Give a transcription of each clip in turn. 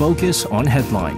Focus on Headline.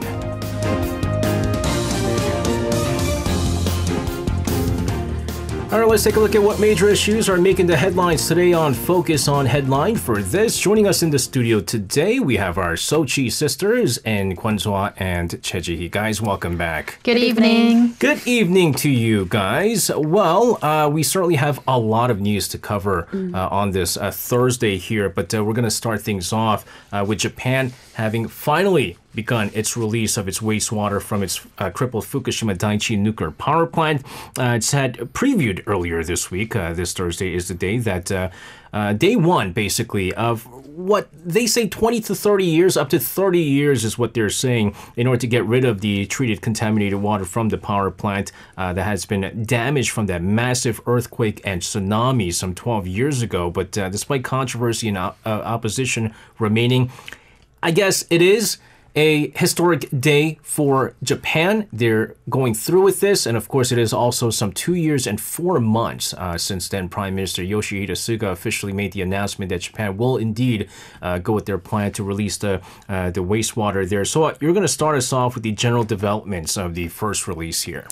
All right, let's take a look at what major issues are making the headlines today on Focus on Headline. For this, joining us in the studio today, we have our Sochi sisters and Kwanzwa and Cheji. Guys, welcome back. Good evening. Good evening to you guys. Well, we certainly have a lot of news to cover on this Thursday here, but we're going to start things off with Japan having finally begun its release of its wastewater from its crippled Fukushima Daiichi nuclear power plant. It's had previewed earlier this week. This Thursday is the day that day one, basically, of what they say 20 to 30 years, up to 30 years is what they're saying, in order to get rid of the treated contaminated water from the power plant that has been damaged from that massive earthquake and tsunami some 12 years ago. But despite controversy and opposition remaining, I guess it is a historic day for Japan. They're going through with this, and of course it is also some 2 years and 4 months since then Prime Minister Yoshihide Suga officially made the announcement that Japan will indeed go with their plan to release the wastewater there. So you're going to start us off with the general developments of the first release here.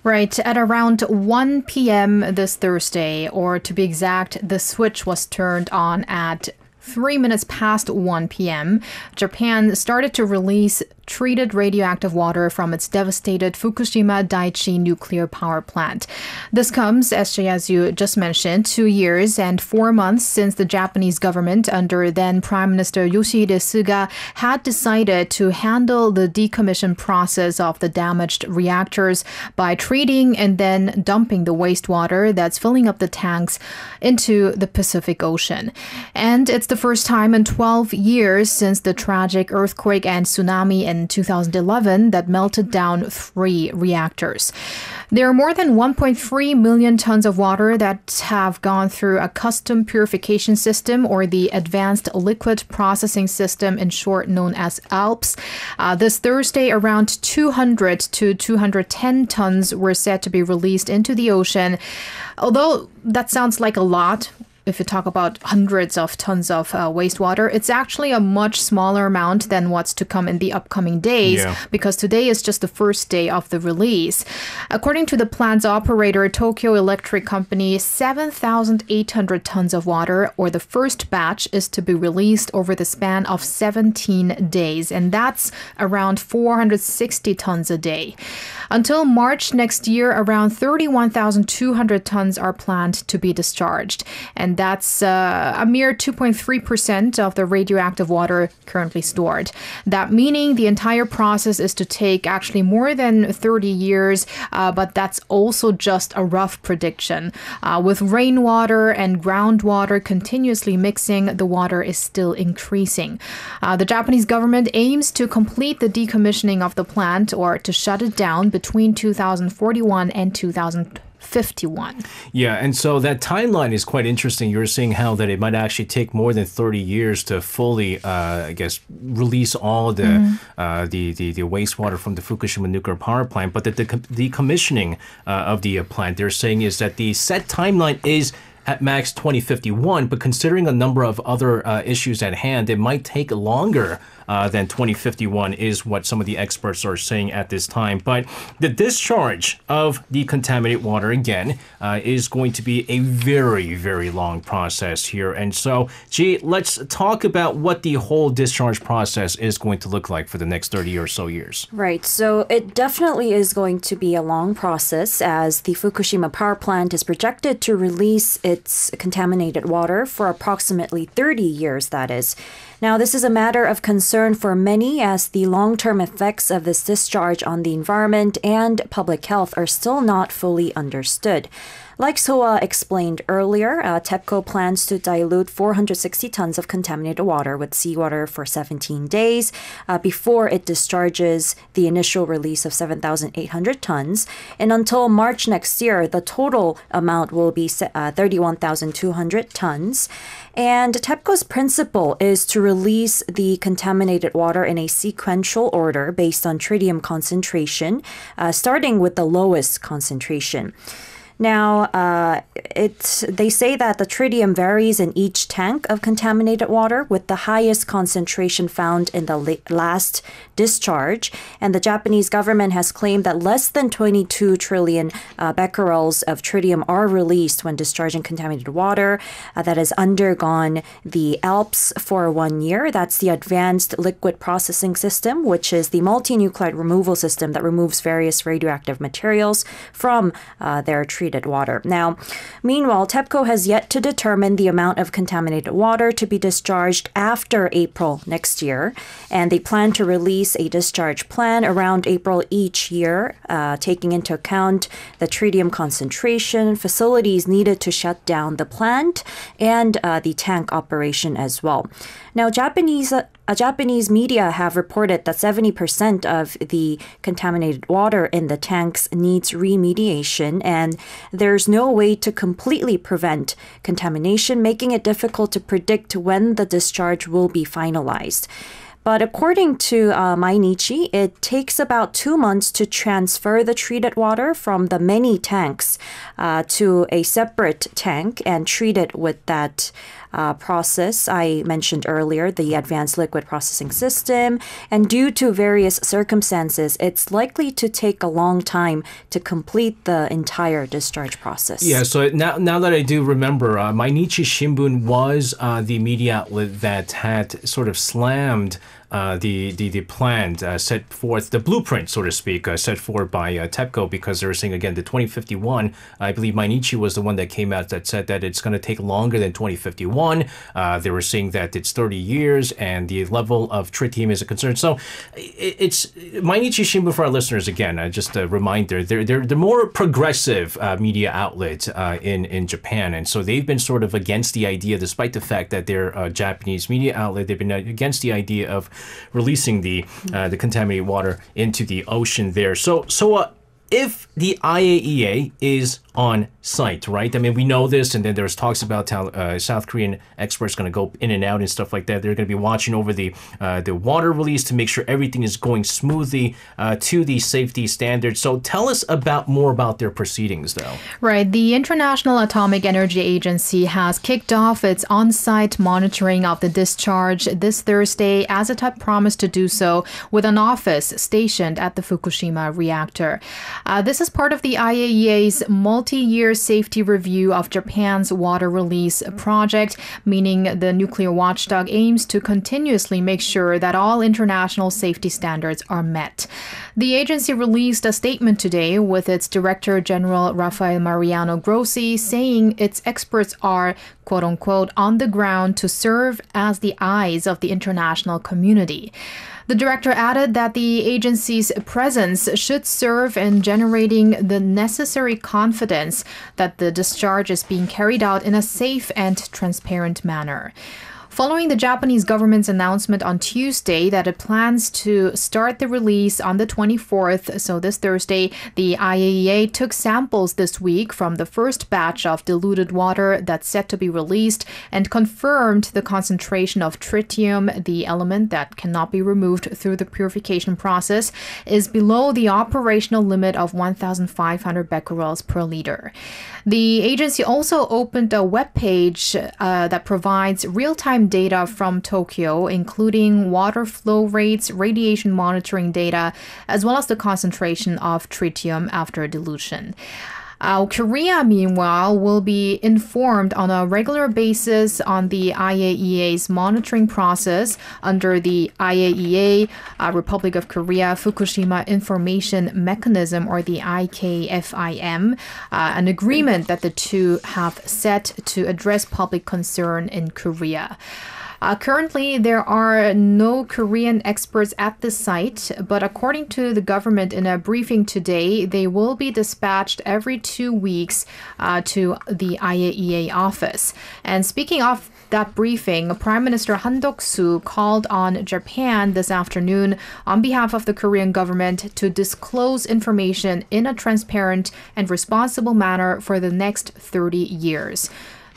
Right, at around 1 p.m. this Thursday, or to be exact, the switch was turned on at 3 minutes past 1 p.m., Japan started to release treated radioactive water from its devastated Fukushima Daiichi nuclear power plant. This comes, as you just mentioned, 2 years and 4 months since the Japanese government under then Prime Minister Yoshihide Suga had decided to handle the decommission process of the damaged reactors by treating and then dumping the wastewater that's filling up the tanks into the Pacific Ocean. And it's the first time in 12 years since the tragic earthquake and tsunami in 2011 that melted down 3 reactors. There are more than 1.3 million tons of water that have gone through a custom purification system, or the Advanced Liquid Processing System, in short known as ALPS. This Thursday, around 200 to 210 tons were said to be released into the ocean. Although that sounds like a lot, if you talk about hundreds of tons of wastewater, it's actually a much smaller amount than what's to come in the upcoming days, because today is just the first day of the release. According to the plant's operator, Tokyo Electric Company, 7,800 tons of water, or the first batch, is to be released over the span of 17 days, and that's around 460 tons a day. Until March next year, around 31,200 tons are planned to be discharged, and that's a mere 2.3% of the radioactive water currently stored. That meaning the entire process is to take actually more than 30 years, but that's also just a rough prediction. With rainwater and groundwater continuously mixing, the water is still increasing. The Japanese government aims to complete the decommissioning of the plant, or to shut it down, between 2041 and 2051. Yeah, and so that timeline is quite interesting. You're saying how that it might actually take more than 30 years to fully, release all the wastewater from the Fukushima nuclear power plant. But that the decommissioning of the plant, they're saying, is that the set timeline is at max 2051, but considering a number of other issues at hand, it might take longer than 2051 is what some of the experts are saying at this time. But the discharge of the contaminated water, again, is going to be a very, very long process here. And so, let's talk about what the whole discharge process is going to look like for the next 30 or so years. Right. So it definitely is going to be a long process, as the Fukushima power plant is projected to release its contaminated water for approximately 30 years, that is. Now, this is a matter of concern for many, as the long-term effects of this discharge on the environment and public health are still not fully understood. Like Soa explained earlier, TEPCO plans to dilute 460 tons of contaminated water with seawater for 17 days before it discharges the initial release of 7,800 tons. And until March next year, the total amount will be 31,200 tons. And TEPCO's principle is to release the contaminated water in a sequential order based on tritium concentration, starting with the lowest concentration. Now, they say that the tritium varies in each tank of contaminated water, with the highest concentration found in the last discharge. And the Japanese government has claimed that less than 22 trillion becquerels of tritium are released when discharging contaminated water that has undergone the ALPS for 1 year. That's the Advanced Liquid Processing System, which is the multi-nuclide removal system that removes various radioactive materials from their treated water. Now, meanwhile, TEPCO has yet to determine the amount of contaminated water to be discharged after April next year, and they plan to release a discharge plan around April each year, taking into account the tritium concentration, facilities needed to shut down the plant, and the tank operation as well. Now, Japanese media have reported that 70% of the contaminated water in the tanks needs remediation, and there's no way to completely prevent contamination, making it difficult to predict when the discharge will be finalized. But according to Mainichi, it takes about 2 months to transfer the treated water from the many tanks to a separate tank and treat it with that process I mentioned earlier, the Advanced Liquid Processing System. And due to various circumstances, it's likely to take a long time to complete the entire discharge process. Yeah, so now that I do remember, Mainichi Shimbun was the media outlet that had sort of slammed the plan set forth, the blueprint, so to speak, set forth by TEPCO, because they were saying, again, the 2051, I believe Mainichi was the one that came out that said that it's going to take longer than 2051. They were saying that it's 30 years and the level of tritium is a concern. So it's Mainichi Shimbun, for our listeners, again, just a reminder, they're more progressive media outlet in Japan. And so they've been sort of against the idea, despite the fact that they're a Japanese media outlet, they've been against the idea of releasing the contaminated water into the ocean there. So if the IAEA is on site, right? I mean, we know this, and then there's talks about how South Korean experts going to go in and out and stuff like that. They're going to be watching over the water release to make sure everything is going smoothly to the safety standards. So tell us more about their proceedings, though. Right. The International Atomic Energy Agency has kicked off its on-site monitoring of the discharge this Thursday, as it had promised to do so, with an office stationed at the Fukushima reactor. This is part of the IAEA's multi-year safety review of Japan's water release project, meaning the nuclear watchdog aims to continuously make sure that all international safety standards are met. The agency released a statement today with its Director General Rafael Mariano Grossi saying its experts are, quote-unquote, on the ground to serve as the eyes of the international community. The director added that the agency's presence should serve in generating the necessary confidence that the discharge is being carried out in a safe and transparent manner. Following the Japanese government's announcement on Tuesday that it plans to start the release on the 24th, so this Thursday, the IAEA took samples this week from the first batch of diluted water that's set to be released and confirmed the concentration of tritium, the element that cannot be removed through the purification process, is below the operational limit of 1,500 becquerels per liter. The agency also opened a webpage that provides real-time data from Tokyo, including water flow rates, radiation monitoring data, as well as the concentration of tritium after dilution. Korea, meanwhile, will be informed on a regular basis on the IAEA's monitoring process under the IAEA Republic of Korea Fukushima Information Mechanism, or the IKFIM, an agreement that the two have set to address public concern in Korea. Currently, there are no Korean experts at the site, but according to the government in a briefing today, they will be dispatched every 2 weeks to the IAEA office. And speaking of that briefing, Prime Minister Han Duck-soo called on Japan this afternoon on behalf of the Korean government to disclose information in a transparent and responsible manner for the next 30 years.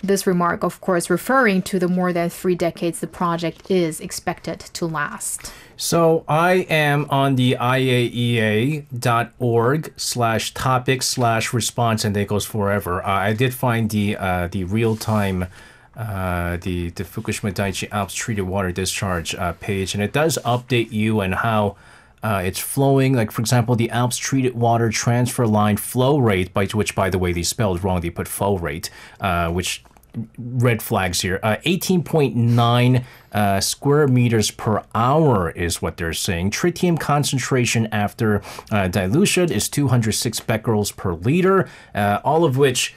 This remark, of course, referring to the more than 3 decades the project is expected to last. So I am on the iaea.org/topic/response, and it goes forever. I did find the real-time the Fukushima Daiichi Alps treated water discharge page, and it does update you on how it's flowing. Like, for example, the Alps treated water transfer line flow rate, which, by the way, they spelled wrong. They put flow rate, which red flags here. 18.9 square meters per hour is what they're saying. Tritium concentration after dilution is 206 becquerels per liter, all of which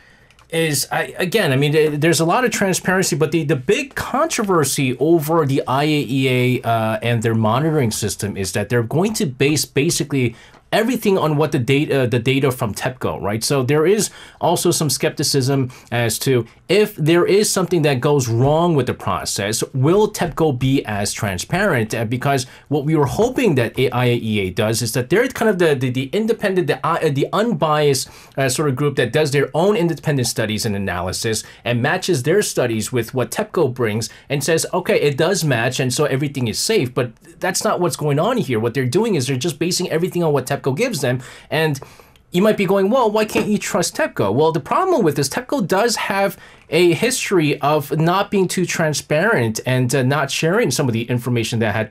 is, there's a lot of transparency, but the big controversy over the IAEA and their monitoring system is that they're going to base basically everything on what the data from TEPCO, right? So there is also some skepticism as to if there is something that goes wrong with the process, will TEPCO be as transparent? Because what we were hoping that IAEA does is that they're kind of the independent, the unbiased sort of group that does their own independent studies and analysis and matches their studies with what TEPCO brings and says, okay, it does match, and so everything is safe. But that's not what's going on here. What they're doing is they're just basing everything on what TEPCO gives them. And you might be going, well, why can't you trust TEPCO? Well, the problem with this, TEPCO does have a history of not being too transparent and not sharing some of the information that had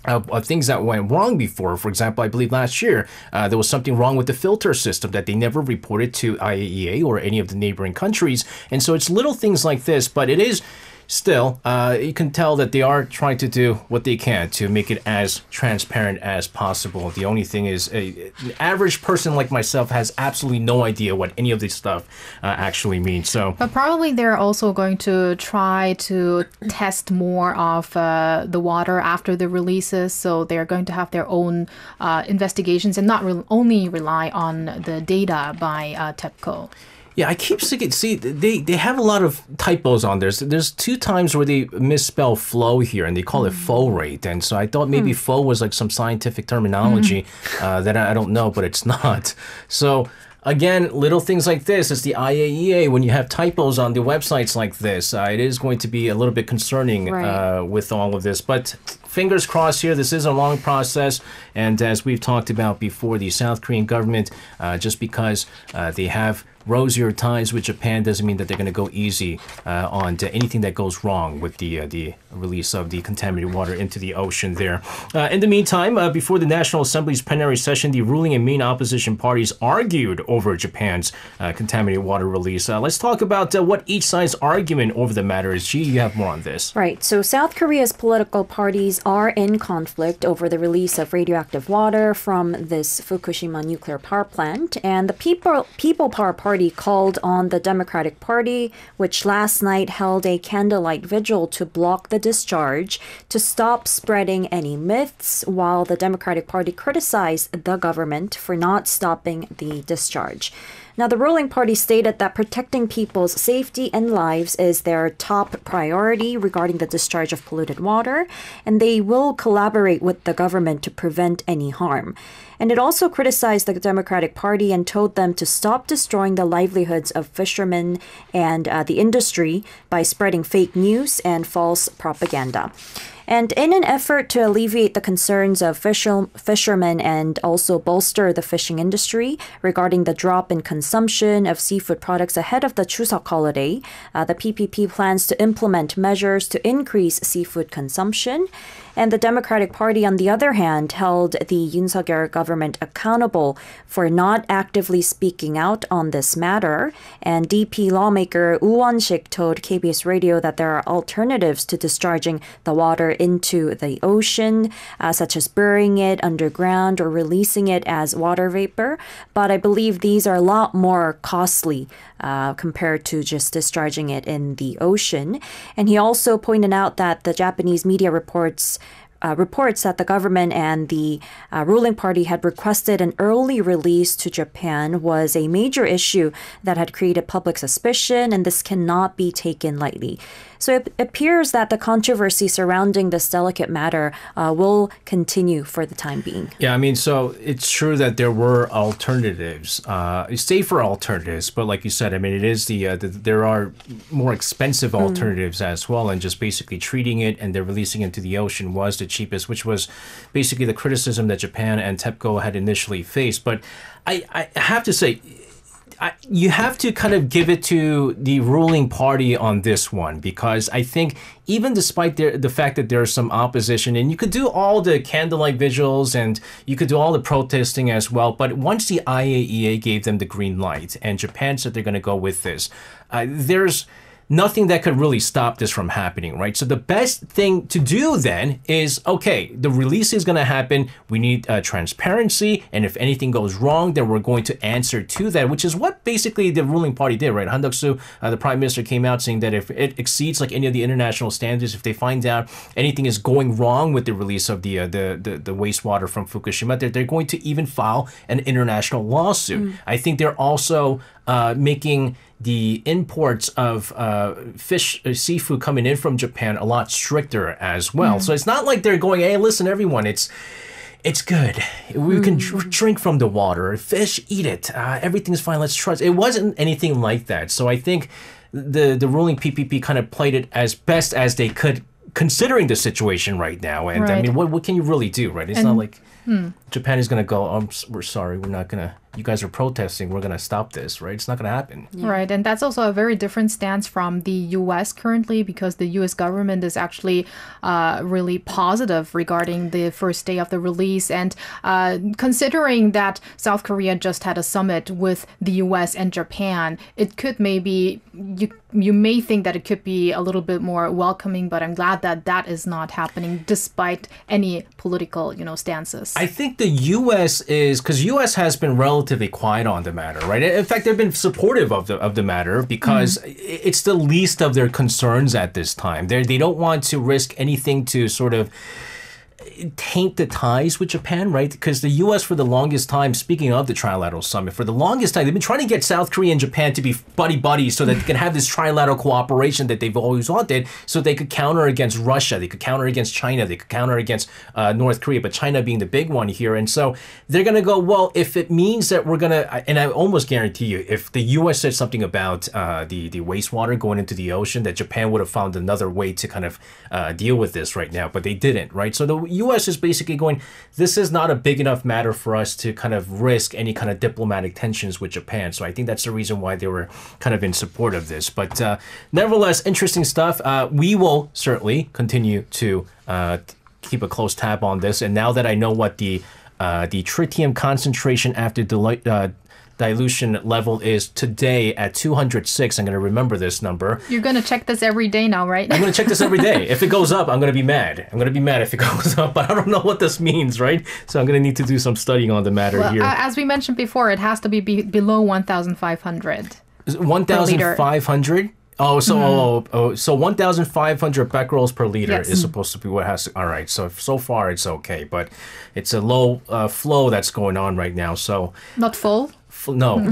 of things that went wrong before. For example, I believe last year there was something wrong with the filter system that they never reported to IAEA or any of the neighboring countries. And so it's little things like this, but it is still, you can tell that they are trying to do what they can to make it as transparent as possible. The only thing is, an average person like myself has absolutely no idea what any of this stuff actually means. So, but probably they're also going to try to test more of the water after the releases. So they're going to have their own investigations and not only rely on the data by TEPCO. Yeah, I keep seeing. See, they have a lot of typos on there. There's 2 times where they misspell flow here, and they call it flow rate. And so I thought maybe flow was like some scientific terminology that I don't know, but it's not. So again, little things like this. It's the IAEA. When you have typos on the websites like this, it is going to be a little bit concerning with all of this. But fingers crossed here. This is a long process. And as we've talked about before, the South Korean government, just because they have rosier ties with Japan doesn't mean that they're going to go easy on to anything that goes wrong with the release of the contaminated water into the ocean there. In the meantime, before the National Assembly's plenary session, the ruling and main opposition parties argued over Japan's contaminated water release. Let's talk about what each side's argument over the matter is. Ji, you have more on this. Right. So South Korea's political parties are in conflict over the release of radioactive water from this Fukushima nuclear power plant. And the People Power Party called on the Democratic Party, which last night held a candlelight vigil to block the discharge, to stop spreading any myths, while the Democratic Party criticized the government for not stopping the discharge. Now, the ruling party stated that protecting people's safety and lives is their top priority regarding the discharge of polluted water, and they will collaborate with the government to prevent any harm. And it also criticized the Democratic Party and told them to stop destroying the livelihoods of fishermen and the industry by spreading fake news and false propaganda. And in an effort to alleviate the concerns of fishermen and also bolster the fishing industry regarding the drop in consumption of seafood products ahead of the Chuseok holiday, the PPP plans to implement measures to increase seafood consumption. And the Democratic Party, on the other hand, held the Yoon Suk-yeol government accountable for not actively speaking out on this matter. And DP lawmaker Woo Won-sik told KBS Radio that there are alternatives to discharging the water into the ocean, such as burying it underground or releasing it as water vapor. But I believe these are a lot more costly compared to just discharging it in the ocean. And he also pointed out that the Japanese media reports reports that the government and the ruling party had requested an early release to Japan was a major issue that had created public suspicion, and this cannot be taken lightly. So it appears that the controversy surrounding this delicate matter will continue for the time being. Yeah, I mean, so it's true that there were alternatives, safer alternatives, but like you said, I mean, it is there are more expensive alternatives as well, and just basically treating it and then releasing it into the ocean was the cheapest, which was basically the criticism that Japan and TEPCO had initially faced. But I have to say, you have to kind of give it to the ruling party on this one, because I think even despite the fact that there's some opposition, and you could do all the candlelight vigils and you could do all the protesting as well, but once the IAEA gave them the green light and Japan said they're going to go with this, there's nothing that could really stop this from happening, right? So the best thing to do then is, okay, the release is going to happen. We need transparency. And if anything goes wrong, then we're going to answer to that, which is what basically the ruling party did, right? Han Duck-soo, the prime minister, came out saying that if it exceeds like any of the international standards, if they find out anything is going wrong with the release of the wastewater from Fukushima, they're going to even file an international lawsuit. I think they're also making the imports of fish, seafood coming in from Japan a lot stricter as well. So it's not like they're going, hey, listen, everyone, it's good. We can drink from the water. Fish, eat it. Everything's fine. Let's trust. It wasn't anything like that. So I think the ruling PPP kind of played it as best as they could, considering the situation right now. And I mean, what can you really do, right? It's not like Japan is going to go, oh, we're sorry, we're not going to, you guys are protesting, we're going to stop this, right? It's not going to happen. Right, and that's also a very different stance from the U.S. currently, because the U.S. government is actually really positive regarding the first day of the release. And considering that South Korea just had a summit with the U.S. and Japan, it could maybe, you may think that it could be a little bit more welcoming, but I'm glad that that is not happening despite any political, stances. I think the U.S. is, because U.S. has been relatively quiet on the matter, right? In fact, they've been supportive of the matter because it's the least of their concerns at this time. They don't want to risk anything to sort of taint the ties with Japan, right? Because the U.S. for the longest time, speaking of the trilateral summit, for the longest time, they've been trying to get South Korea and Japan to be buddy-buddies so that they can have this trilateral cooperation that they've always wanted, so they could counter against Russia, they could counter against China, they could counter against North Korea, but China being the big one here. And so they're going to go, well, if it means that we're going to, and I almost guarantee you, if the U.S. said something about the wastewater going into the ocean, that Japan would have found another way to kind of deal with this right now, but they didn't, right? So the U.S. is basically going, this is not a big enough matter for us to kind of risk any kind of diplomatic tensions with Japan. So I think that's the reason why they were kind of in support of this. But nevertheless, interesting stuff. We will certainly continue to keep a close tab on this. And now that I know what the tritium concentration after dilution level is today at 206. I'm going to remember this number. You're going to check this every day now, right? I'm going to check this every day. If it goes up, I'm going to be mad. I'm going to be mad if it goes up, but I don't know what this means, right? So I'm going to need to do some studying on the matter here. As we mentioned before, it has to be below 1,500. 1,500? Oh, so 1,500 becquerels per liter is supposed to be what has to. All right, so far it's okay, but it's a low flow that's going on right now. So not full. No,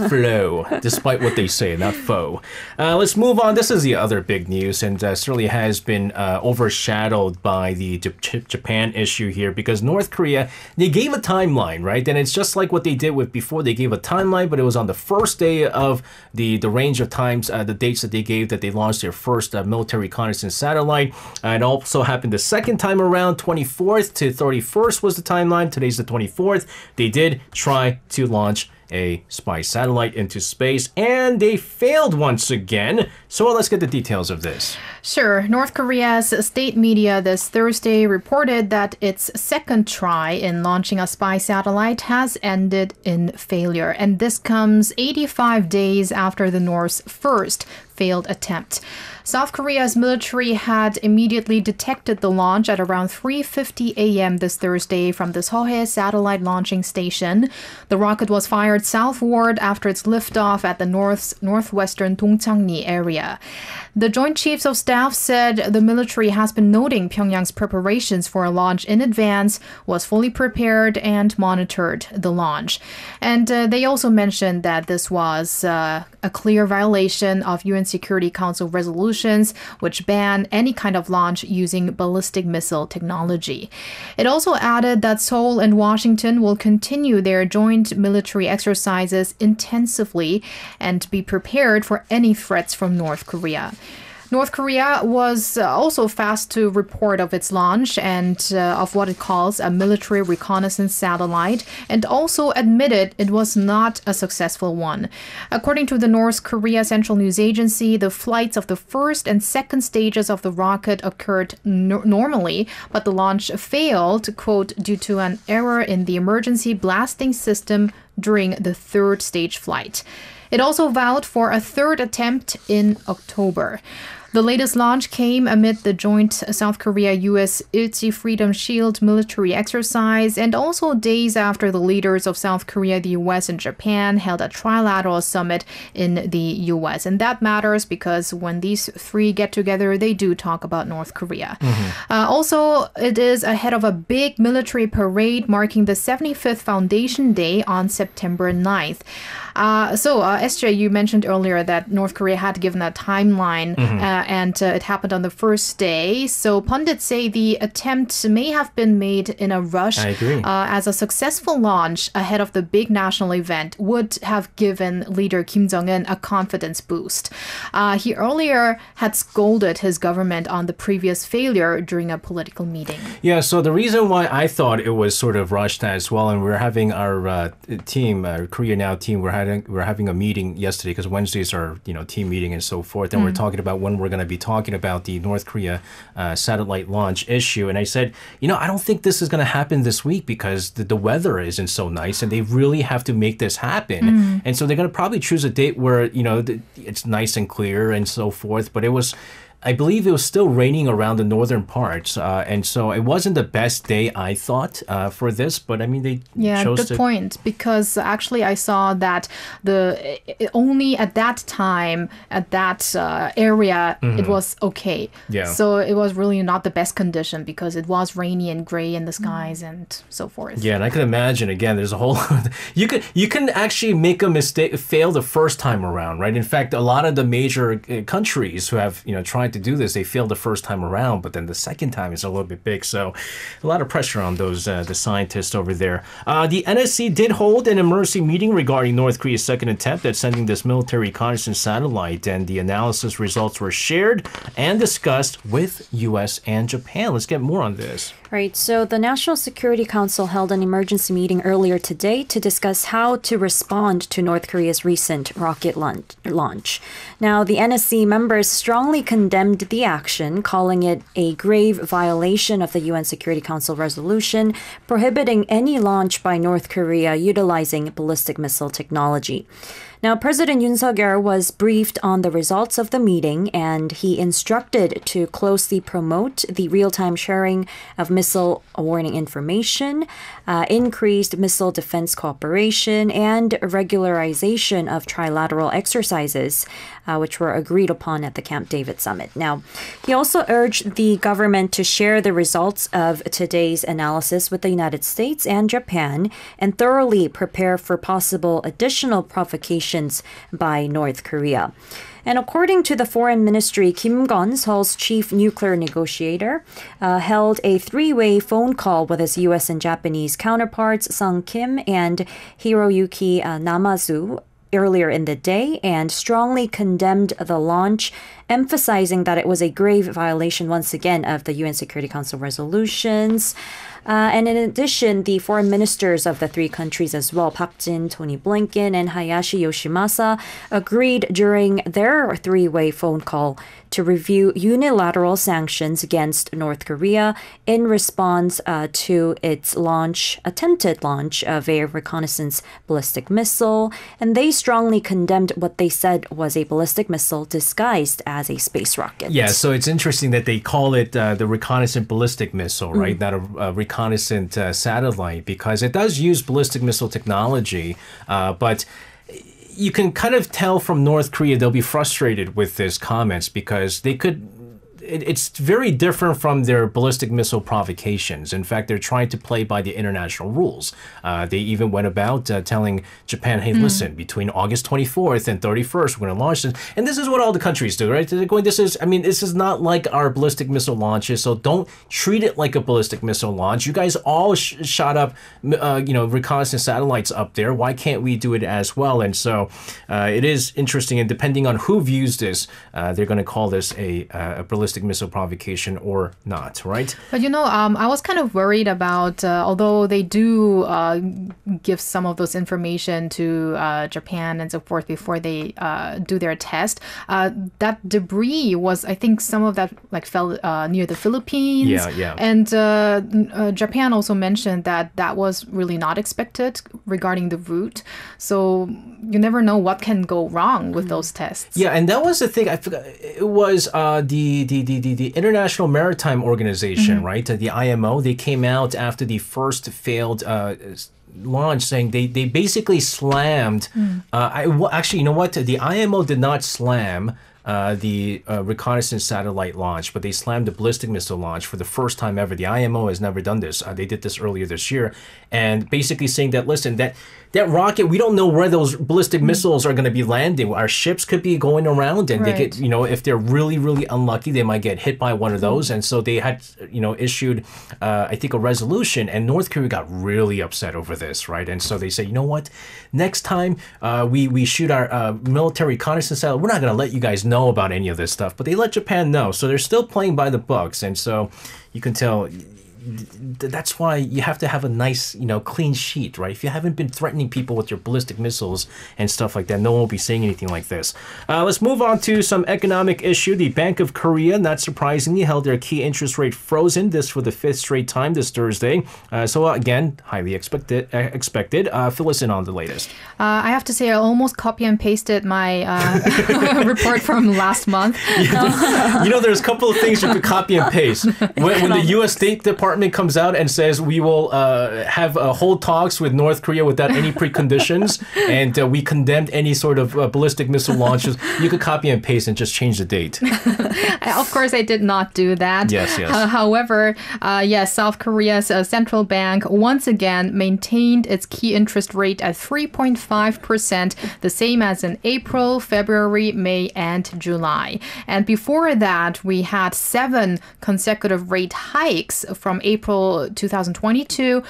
flow, despite what they say, not foe. Let's move on. This is the other big news, and certainly has been overshadowed by the Japan issue here, because North Korea, they gave a timeline, right? And it's just like what they did with before. They gave a timeline, but it was on the first day of the range of times, the dates that they gave that they launched their first military reconnaissance satellite. It also happened the second time around, 24th to 31st was the timeline. Today's the 24th. They did try to launch a spy satellite into space, and they failed once again. So let's get the details of this. Sure. North Korea's state media this Thursday reported that its second try in launching a spy satellite has ended in failure. And this comes 85 days after the North's first failed attempt. South Korea's military had immediately detected the launch at around 3:50 a.m. this Thursday from the Seohae satellite launching station. The rocket was fired southward after its liftoff at the northwestern Dongchangni area. The Joint Chiefs of Staff said the military has been noting Pyongyang's preparations for a launch in advance, was fully prepared and monitored the launch. And they also mentioned that this was a clear violation of UN Security Council resolutions, which ban any kind of launch using ballistic missile technology. It also added that Seoul and Washington will continue their joint military exercises intensively and be prepared for any threats from North Korea. North Korea was also fast to report of its launch and of what it calls a military reconnaissance satellite, and also admitted it was not a successful one. According to the North Korea Central News Agency, the flights of the first and second stages of the rocket occurred normally, but the launch failed, quote, due to an error in the emergency blasting system during the third stage flight. It also vowed for a third attempt in October. The latest launch came amid the joint South Korea-U.S. Ilji Freedom Shield military exercise and also days after the leaders of South Korea, the U.S., and Japan held a trilateral summit in the U.S. And that matters because when these three get together, they do talk about North Korea. Also, it is ahead of a big military parade marking the 75th Foundation Day on September 9th. SJ, you mentioned earlier that North Korea had given a timeline and it happened on the first day. So pundits say the attempt may have been made in a rush. I agree. As a successful launch ahead of the big national event would have given leader Kim Jong-un a confidence boost. He earlier had scolded his government on the previous failure during a political meeting. Yeah, so the reason why I thought it was sort of rushed as well, and we're having our team, Korea Now team, we're having a meeting yesterday because Wednesdays are, team meeting and so forth, and we're talking about when we're going to be talking about the North Korea satellite launch issue. And I said, I don't think this is going to happen this week because the weather isn't so nice and they really have to make this happen. And so they're going to probably choose a date where, it's nice and clear and so forth. But I believe it was still raining around the northern parts. And so it wasn't the best day, I thought, for this. But I mean, they chose to... good point. Because actually I saw that only at that time, at that area, it was okay. Yeah. So it was really not the best condition because it was rainy and gray in the skies and so forth. Yeah, and I can imagine, again, there's a whole... you can actually make a mistake, fail the first time around, right? In fact, a lot of the major countries who have, tried to do this, they failed the first time around, but then the second time is a little bit big. So a lot of pressure on those the scientists over there. The NSC did hold an emergency meeting regarding North Korea's second attempt at sending this military reconnaissance satellite, and the analysis results were shared and discussed with U.S. and Japan. Let's get more on this. Right, so the National Security Council held an emergency meeting earlier today to discuss how to respond to North Korea's recent rocket launch. Now, the NSC members strongly condemned the action, calling it a grave violation of the UN Security Council resolution prohibiting any launch by North Korea utilizing ballistic missile technology. Now, President Yoon Suk-yeol was briefed on the results of the meeting, and he instructed to closely promote the real-time sharing of missile warning information, increased missile defense cooperation, and regularization of trilateral exercises, which were agreed upon at the Camp David summit. Now, he also urged the government to share the results of today's analysis with the United States and Japan and thoroughly prepare for possible additional provocations by North Korea. And according to the Foreign Ministry, Kim Gun, Seoul's chief nuclear negotiator, held a three-way phone call with his U.S. and Japanese counterparts, Sung Kim and Hiroyuki Namazu, earlier in the day and strongly condemned the launch, emphasizing that it was a grave violation once again of the UN Security Council resolutions. And in addition, the foreign ministers of the three countries as well, Park Jin, Tony Blinken, and Hayashi Yoshimasa, agreed during their three-way phone call to review unilateral sanctions against North Korea in response to its attempted launch of a reconnaissance ballistic missile. And they strongly condemned what they said was a ballistic missile disguised as a space rocket. Yeah, so it's interesting that they call it the reconnaissance ballistic missile, right? Not a reconnaissance satellite, because it does use ballistic missile technology, but you can kind of tell from North Korea they'll be frustrated with these comments because they could. It's very different from their ballistic missile provocations. In fact, they're trying to play by the international rules. They even went about telling Japan, hey, listen, between August 24th and 31st, we're going to launch this. And this is what all the countries do, right? They're going, this is not like our ballistic missile launches, so don't treat it like a ballistic missile launch. You guys all shot up, reconnaissance satellites up there. Why can't we do it as well? And so it is interesting, and depending on who views this, they're going to call this a ballistic missile provocation or not, right? But I was kind of worried about, although they do give some of those information to Japan and so forth before they do their test, that debris was, I think some of that fell near the Philippines. Yeah. And Japan also mentioned that was really not expected regarding the route. So you never know what can go wrong with those tests. Yeah, and that was the thing. I forgot. It was the International Maritime Organization, right? The IMO. They came out after the first failed launch, saying they basically slammed. Actually, you know what? The IMO did not slam the reconnaissance satellite launch, but they slammed the ballistic missile launch for the first time ever. The IMO has never done this. They did this earlier this year, and basically saying that, listen, that rocket, we don't know where those ballistic missiles are going to be landing. Our ships could be going around, and they get, if they're really, really unlucky, they might get hit by one of those. And so they had, issued, I think, a resolution, and North Korea got really upset over this, right? And so they say, you know what? Next time we shoot our military reconnaissance satellite, we're not going to let you guys know about any of this stuff. But they let Japan know. So they're still playing by the books. And so you can tell that's why you have to have a nice, clean sheet, right? If you haven't been threatening people with your ballistic missiles and stuff like that, no one will be saying anything like this. Let's move on to some economic issue. The Bank of Korea, not surprisingly, held their key interest rate frozen, this for the fifth straight time this Thursday. So again, highly expected. Fill us in on the latest. I have to say, I almost copy and pasted my report from last month. There's a couple of things you could copy and paste. When the U.S. State Department comes out and says we will have hold talks with North Korea without any preconditions, and we condemned any sort of ballistic missile launches, you could copy and paste and just change the date. Of course, I did not do that. Yes. However, South Korea's central bank once again maintained its key interest rate at 3.5%, the same as in April, February, May, and July. And before that, we had 7 consecutive rate hikes from April 2022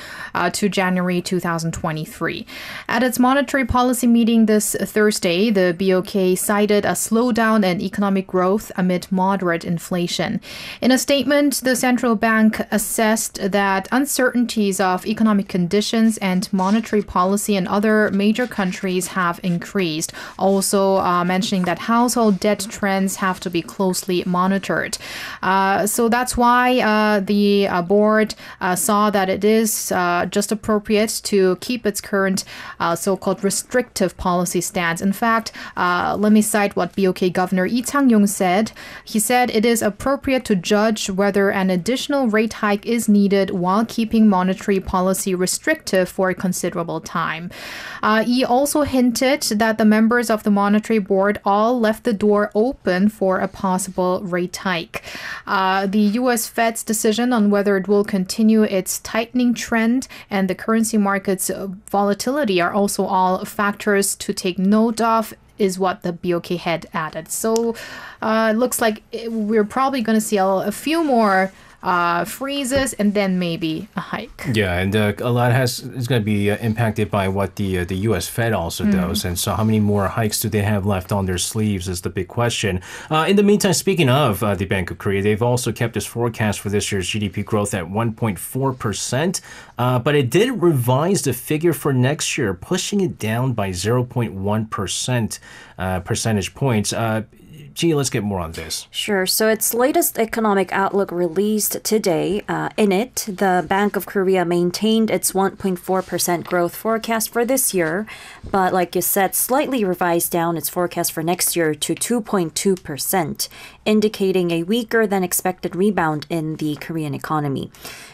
to January 2023. At its monetary policy meeting this Thursday, the BOK cited a slowdown in economic growth amid moderate inflation. In a statement, the central bank assessed that uncertainties of economic conditions and monetary policy in other major countries have increased, also mentioning that household debt trends have to be closely monitored. So that's why the board saw that it is just appropriate to keep its current so-called restrictive policy stance. In fact, let me cite what BOK Governor Lee Chang-yong said. He said it is appropriate to judge whether an additional rate hike is needed while keeping monetary policy restrictive for a considerable time. He also hinted that the members of the monetary board all left the door open for a possible rate hike. The U.S. Fed's decision on whether it will continue its tightening trend and the currency market's volatility are also all factors to take note of, is what the BOK head added. So it looks like we're probably going to see a few more freezes, and then maybe a hike. Yeah, and a lot is going to be impacted by what the U.S. Fed also does. And so how many more hikes do they have left on their sleeves is the big question. In the meantime, speaking of the Bank of Korea, they've also kept its forecast for this year's GDP growth at 1.4%. But it did revise the figure for next year, pushing it down by 0.1% percentage points. Gee, let's get more on this. Sure. So its latest economic outlook released today. In it, the Bank of Korea maintained its 1.4% growth forecast for this year, but like you said, slightly revised down its forecast for next year to 2.2%, indicating a weaker than expected rebound in the Korean economy.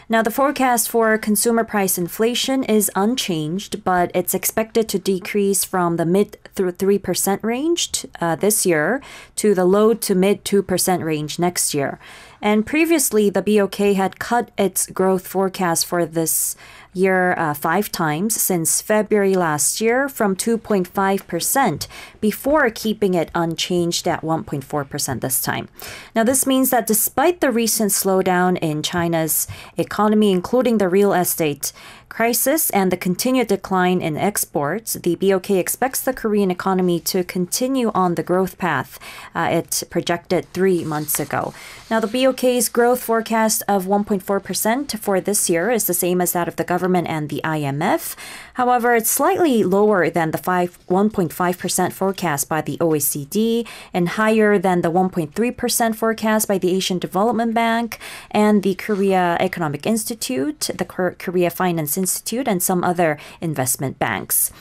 Now, the forecast for consumer price inflation is unchanged, but it's expected to decrease from the mid 3% range this year to the low to mid 2% range next year. And previously, the BOK had cut its growth forecast for this year 5 times since February last year from 2.5% before keeping it unchanged at 1.4% this time. Now, this means that despite the recent slowdown in China's economy, including the real estate crisis and the continued decline in exports, the BOK expects the Korean economy to continue on the growth path it projected 3 months ago. Now, the BOK's growth forecast of 1.4% for this year is the same as that of the government and the IMF. However, it's slightly lower than the 1.5% forecast by the OECD and higher than the 1.3% forecast by the Asian Development Bank and the Korea Economic Institute, the Korea Finance Institute, and some other investment banks.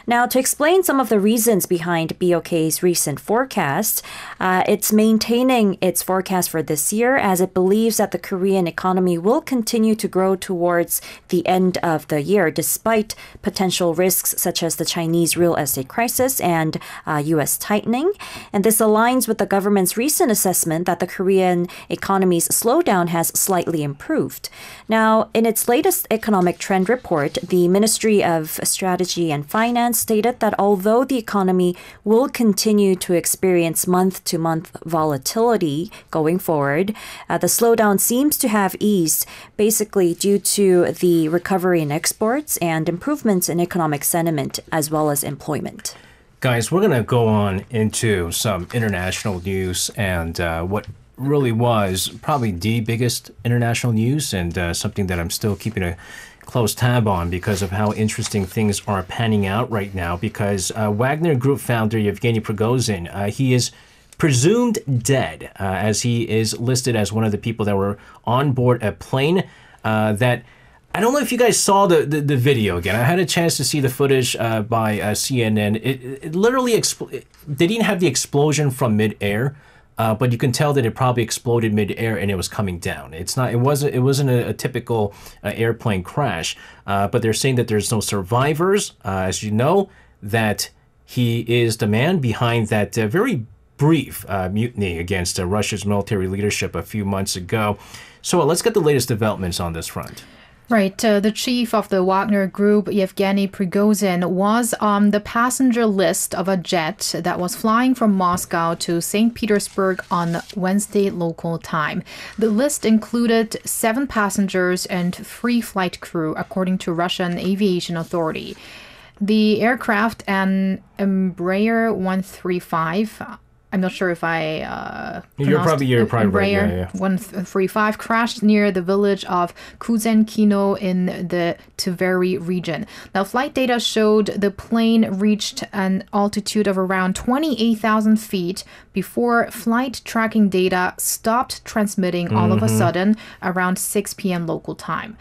Now, to explain some of the reasons behind BOK's recent forecast, it's maintaining its forecast for this year as it believes that the Korean economy will continue to grow towards the end of the year, despite potential risks such as the Chinese real estate crisis and U.S. tightening. And this aligns with the government's recent assessment that the Korean economy's slowdown has slightly improved. Now, in its latest economic trend report, the Ministry of Strategy and Finance stated that although the economy will continue to experience month-to-month volatility going forward, the slowdown seems to have eased basically due to the recovery in exports and improvements in economic sentiment as well as employment. Guys, we're going to go on into some international news and what really was probably the biggest international news and something that I'm still keeping a close tab on because of how interesting things are panning out right now because Wagner Group founder Yevgeny Prigozhin, he is presumed dead as he is listed as one of the people that were on board a plane that I don't know if you guys saw the video again. I had a chance to see the footage by CNN. It literally they didn't have the explosion from midair. But you can tell that it probably exploded mid-air and it was coming down. It wasn't a typical airplane crash. But they're saying that there's no survivors. As you know, that he is the man behind that very brief mutiny against Russia's military leadership a few months ago. So let's get the latest developments on this front. Right. The chief of the Wagner Group, Yevgeny Prigozhin, was on the passenger list of a jet that was flying from Moscow to St. Petersburg on Wednesday local time. The list included 7 passengers and 3 flight crew, according to Russian Aviation Authority. The aircraft, an Embraer 135, I'm not sure if I You're probably right. Yeah. 135 crashed near the village of Kuzenkino in the Tver region. Now, flight data showed the plane reached an altitude of around 28,000 feet before flight tracking data stopped transmitting all of a sudden around 6 p.m. local time.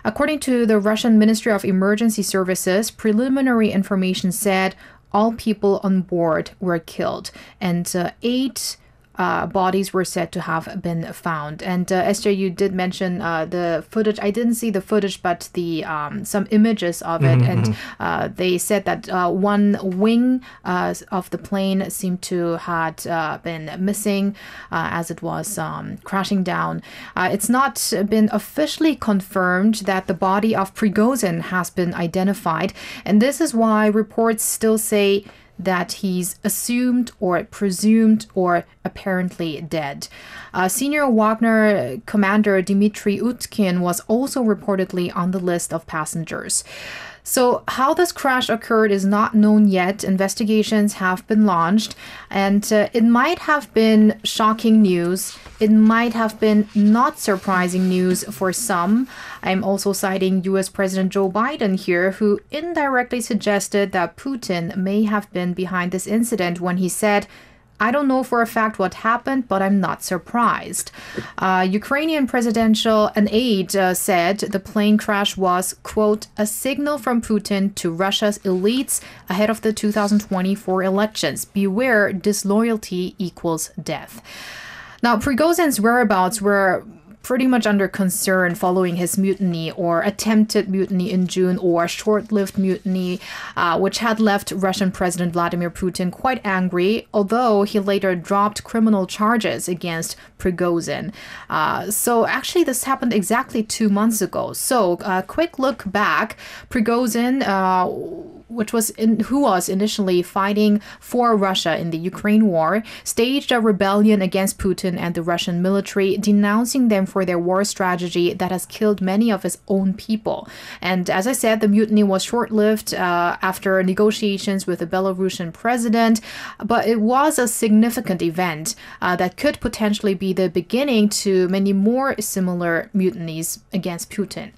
According to the Russian Ministry of Emergency Services, preliminary information said all people on board were killed, and 8 bodies were said to have been found. And SJ, you did mention the footage. I didn't see the footage, but the some images of it. And they said that one wing of the plane seemed to had been missing as it was crashing down. It's not been officially confirmed that the body of Prigozhin has been identified. And this is why reports still say that he's assumed or presumed or apparently dead. Senior Wagner commander Dmitry Utkin was also reportedly on the list of passengers. So how this crash occurred is not known yet. Investigations have been launched, and it might have been shocking news. It might have been not surprising news for some. I'm also citing US President Joe Biden here, who indirectly suggested that Putin may have been behind this incident when he said, I don't know for a fact what happened, but I'm not surprised. Ukrainian presidential aide said the plane crash was, quote, a signal from Putin to Russia's elites ahead of the 2024 elections. Beware, disloyalty equals death. Now, Prigozhin's whereabouts were pretty much under concern following his mutiny or attempted mutiny in June or short-lived mutiny, which had left Russian President Vladimir Putin quite angry, although he later dropped criminal charges against Prigozhin. So actually this happened exactly 2 months ago. So a quick look back, Prigozhin, who was initially fighting for Russia in the Ukraine war, staged a rebellion against Putin and the Russian military, denouncing them for their war strategy that has killed many of his own people. And as I said, the mutiny was short-lived after negotiations with the Belarusian president, but it was a significant event that could potentially be the beginning to many more similar mutinies against Putin.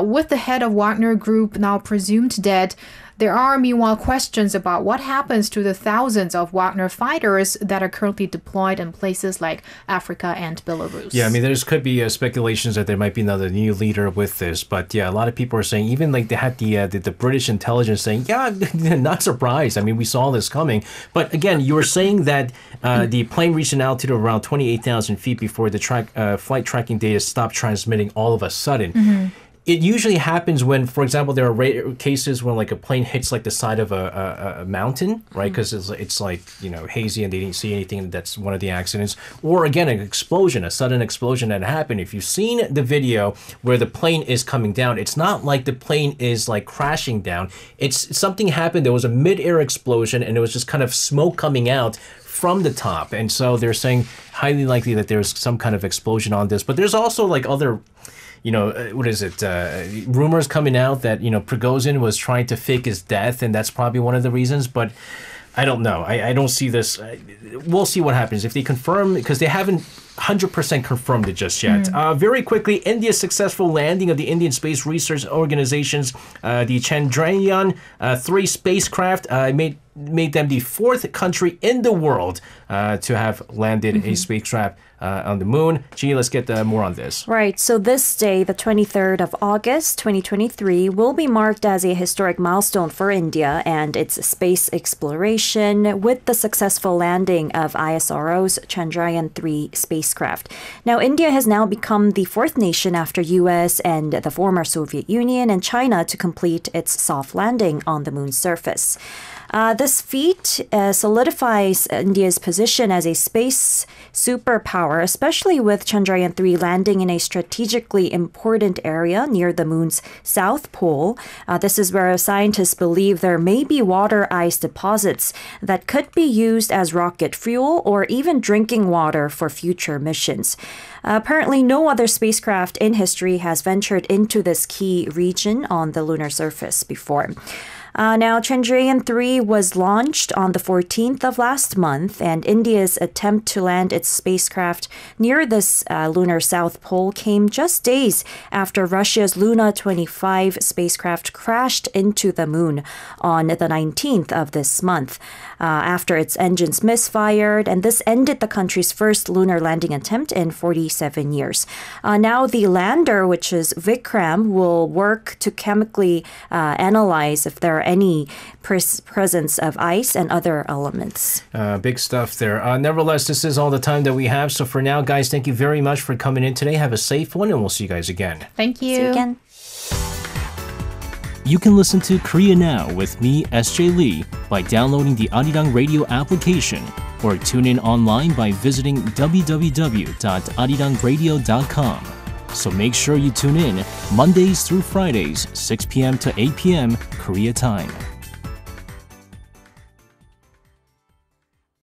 With the head of Wagner Group now presumed dead, there are, meanwhile, questions about what happens to the thousands of Wagner fighters that are currently deployed in places like Africa and Belarus. Yeah, I mean, there could be speculations that there might be another new leader with this. But yeah, a lot of people are saying, even like they had the British intelligence saying, yeah, not surprised. I mean, we saw this coming. But again, you were saying that the plane reached an altitude of around 28,000 feet before the flight tracking data stopped transmitting all of a sudden. Mm-hmm. It usually happens when, for example, there are cases when like a plane hits like the side of a mountain, right? Because it's like, you know, hazy and they didn't see anything. That's one of the accidents. Or again, an explosion, a sudden explosion that happened. If you've seen the video where the plane is coming down, it's not like the plane is like crashing down. It's something happened. There was a mid-air explosion and it was just kind of smoke coming out from the top. And so they're saying highly likely that there's some kind of explosion on this. But there's also like other... rumors coming out that, Prigozhin was trying to fake his death, and that's probably one of the reasons. But I don't know. I don't see this. We'll see what happens. If they confirm, because they haven't 100% confirmed it just yet. Very quickly, India's successful landing of the Indian Space Research Organization's the Chandrayaan-3 spacecraft made them the fourth country in the world to have landed a spacecraft on the moon. Gee, let's get more on this. Right. So this day, the 23rd of August, 2023, will be marked as a historic milestone for India and its space exploration with the successful landing of ISRO's Chandrayaan-3 spacecraft. Now, India has now become the fourth nation after US and the former Soviet Union and China to complete its soft landing on the moon's surface. This feat solidifies India's position as a space superpower, especially with Chandrayaan-3 landing in a strategically important area near the moon's south pole. This is where scientists believe there may be water ice deposits that could be used as rocket fuel or even drinking water for future missions. Apparently, no other spacecraft in history has ventured into this key region on the lunar surface before. Now, Chandrayaan-3 was launched on the 14th of last month, and India's attempt to land its spacecraft near this lunar south pole came just days after Russia's Luna 25 spacecraft crashed into the moon on the 19th of this month after its engines misfired, and this ended the country's first lunar landing attempt in 47 years. Now, the lander, which is Vikram, will work to chemically analyze if there are any presence of ice and other elements. Big stuff there. Nevertheless, this is all the time that we have. So for now, guys, thank you very much for coming in today. Have a safe one, and we'll see you guys again. Thank you. See you again. You can listen to Korea Now with me, SJ Lee, by downloading the Arirang Radio application or tune in online by visiting www.arirangradio.com. So make sure you tune in Mondays through Fridays, 6 p.m. to 8 p.m. Korea time.